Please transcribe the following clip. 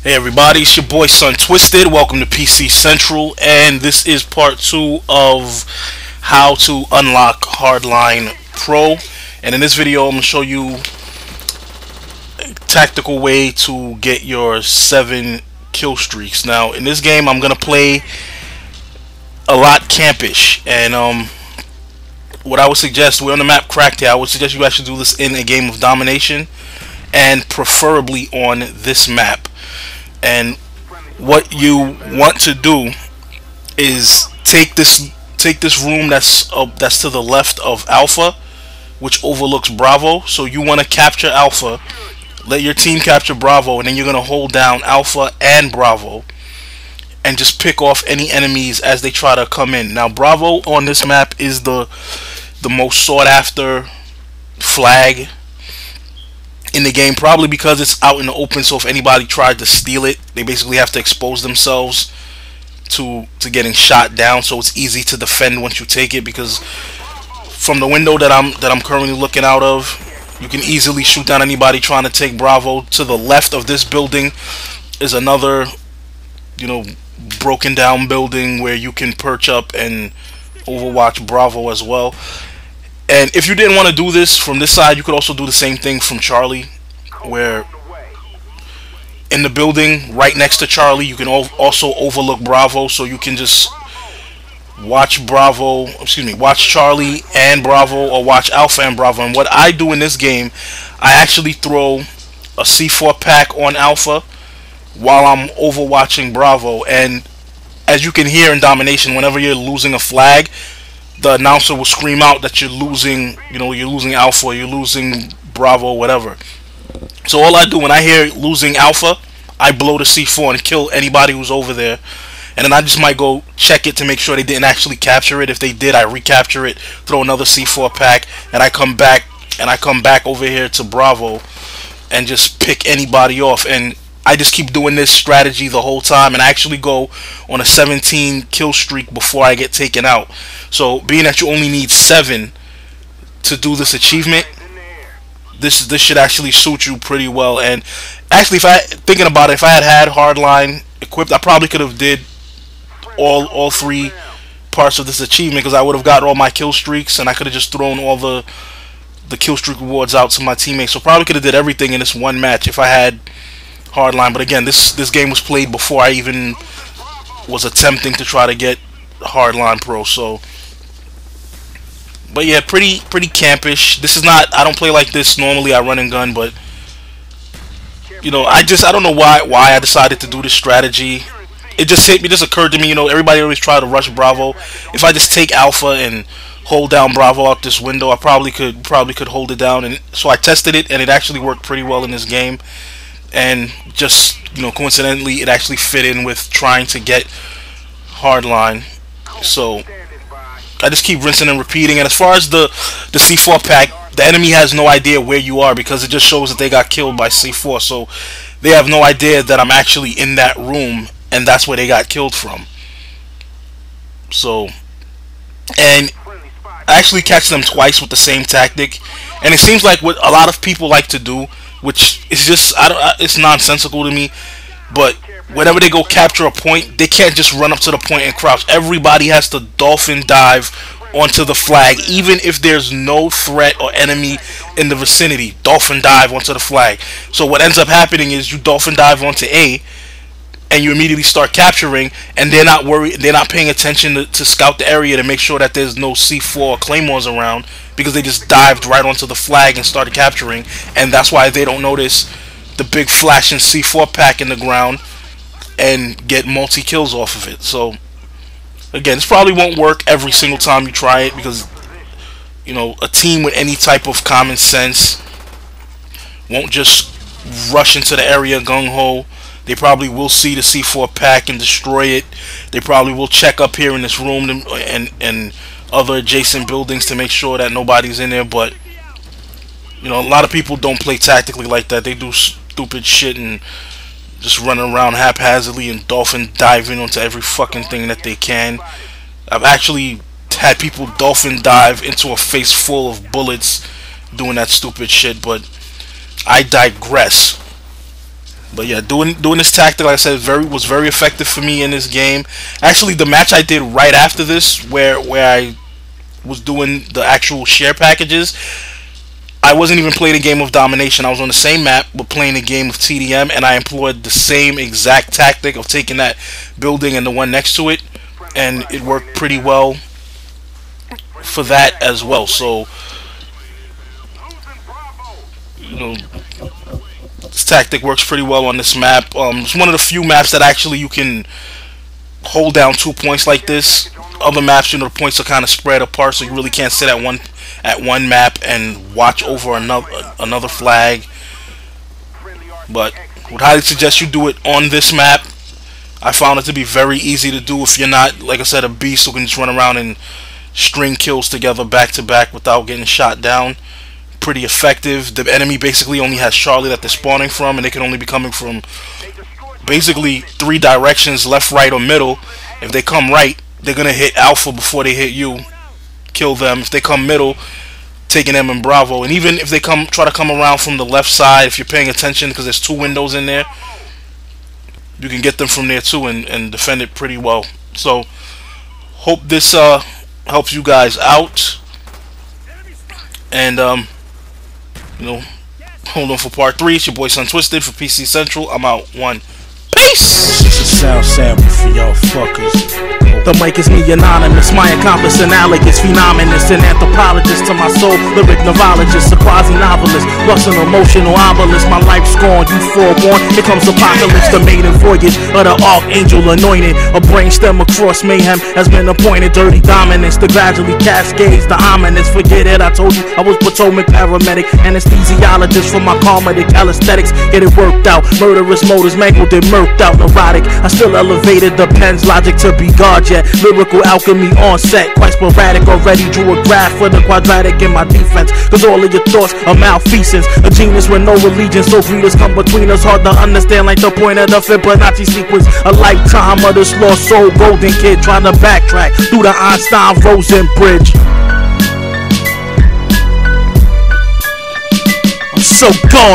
Hey everybody, it's your boy Sontwisted. Welcome to PC Central, and this is part 2 of how to unlock Hardline Pro. And in this video, I'm going to show you a tactical way to get your 7 kill streaks. Now, in this game, I'm going to play a lot campish, and what I would suggest, we're on the map Cracked here, I would suggest you actually do this in a game of domination, and preferably on this map. And what you want to do is take this room that's to the left of Alpha, which overlooks Bravo. So you want to capture Alpha, let your team capture Bravo, and then you're going to hold down Alpha and Bravo and just pick off any enemies as they try to come in. Now Bravo on this map is the most sought after flag in the game, probably because it's out in the open. So if anybody tried to steal it, they basically have to expose themselves to getting shot down. So it's easy to defend once you take it, because from the window that I'm currently looking out of, you can easily shoot down anybody trying to take Bravo. To the left of this building is another, broken down building where you can perch up and overwatch Bravo as well. And if you didn't want to do this from this side, you could also do the same thing from Charlie, where in the building right next to Charlie, you can also overlook Bravo, so you can just watch Charlie and Bravo, or watch Alpha and Bravo. And what I do in this game, I actually throw a C4 pack on Alpha while I'm overwatching Bravo. And as you can hear in domination, whenever you're losing a flag, the announcer will scream out that you're losing, you're losing Alpha, you're losing Bravo, whatever. So all I do when I hear losing Alpha, I blow the C4 and kill anybody who's over there. And then I just might go check it to make sure they didn't actually capture it. If they did, I recapture it, throw another C4 pack, and I come back over here to Bravo and just pick anybody off. And I just keep doing this strategy the whole time, and I actually go on a 17 kill streak before I get taken out. So being that you only need 7 to do this achievement, this should actually suit you pretty well. And actually, thinking about it, if I had Hardline equipped, I probably could have did all 3 parts of this achievement, because I would have got all my kill streaks, and I could have just thrown all the kill streak rewards out to my teammates. So probably could have did everything in this one match if I had Hardline. But again, this game was played before I even was attempting to try to get Hardline Pro. So, but yeah, pretty campish. This is not, I don't play like this normally. I run and gun, but I don't know why I decided to do this strategy. It just occurred to me, everybody always try to rush Bravo. If I just take Alpha and hold down Bravo out this window, I probably could hold it down. And so I tested it, and it actually worked pretty well in this game. And just, coincidentally, it actually fit in with trying to get Hardline. So I just keep rinsing and repeating. And as far as the C4 pack, the enemy has no idea where you are, because it just shows that they got killed by C4. So they have no idea that I'm actually in that room, and that's where they got killed from. So, and I actually catch them twice with the same tactic. And it seems like what a lot of people like to do, which is just, it's nonsensical to me, but whenever they go capture a point, they can't just run up to the point and crouch. Everybody has to dolphin dive onto the flag, even if there's no threat or enemy in the vicinity. Dolphin dive onto the flag. So what ends up happening is you dolphin dive onto A, and you immediately start capturing, and they're not worried, they're not paying attention to scout the area to make sure that there's no C4 or claymores around, because they just dived right onto the flag and started capturing. And that's why they don't notice the big flashing C4 pack in the ground and get multi-kills off of it. So again, this probably won't work every single time you try it, because a team with any type of common sense won't just rush into the area gung-ho. They probably will see the C4 pack and destroy it. They probably will check up here in this room and other adjacent buildings to make sure that nobody's in there. But a lot of people don't play tactically like that. They do stupid shit and just run around haphazardly and dolphin diving onto every fucking thing that they can. I've actually had people dolphin dive into a face full of bullets doing that stupid shit, but I digress. But yeah, doing this tactic, like I said, was very effective for me in this game. Actually, the match I did right after this, where I was doing the actual share packages, I wasn't even playing a game of domination. I was on the same map, but playing a game of TDM, and I employed the same exact tactic of taking that building and the one next to it, and it worked pretty well for that as well. So, you know, this tactic works pretty well on this map. It's one of the few maps that actually you can hold down 2 points like this. Other maps, the points are kind of spread apart, so you really can't sit at one map and watch over another flag. But would highly suggest you do it on this map. I found it to be very easy to do if you're not, like I said, a beast who can just run around and string kills together back to back without getting shot down. Pretty effective. The enemy basically only has Charlie that they're spawning from, and they can only be coming from basically 3 directions, left, right, or middle. If they come right, they're gonna hit Alpha before they hit you, kill them. If they come middle, taking them in Bravo. And even if they try to come around from the left side, if you're paying attention, because there's 2 windows in there, you can get them from there too and defend it pretty well. So hope this helps you guys out, and hold on for part 3. It's your boy Sontwisted for PC Central. I'm out. 1. Peace! This is a sound sample for y'all fuckers. The mic is me anonymous, my accomplice analogous, phenomenist, an anthropologist to my soul, lyric novelist, a quasi-novelist, plus an emotional obelisk. My life's gone, you forewarned, here comes apocalypse, the maiden voyage of the archangel anointed. A brainstem across mayhem has been appointed, dirty dominance, the gradually cascades, the ominous. Forget it, I told you I was Potomac paramedic, anesthesiologist for my karma, the calisthenics, get it worked out, murderous motives, mangled and murked out, neurotic. I still elevated the pen's logic to be God yet. Lyrical alchemy on set, quite sporadic. Already drew a graph for the quadratic in my defense, cause all of your thoughts are malfeasance. A genius with no allegiance, so readers come between us. Hard to understand like the point of the Fibonacci sequence. A lifetime of this lost soul golden kid trying to backtrack through the Einstein-Rosen bridge. I'm so gone.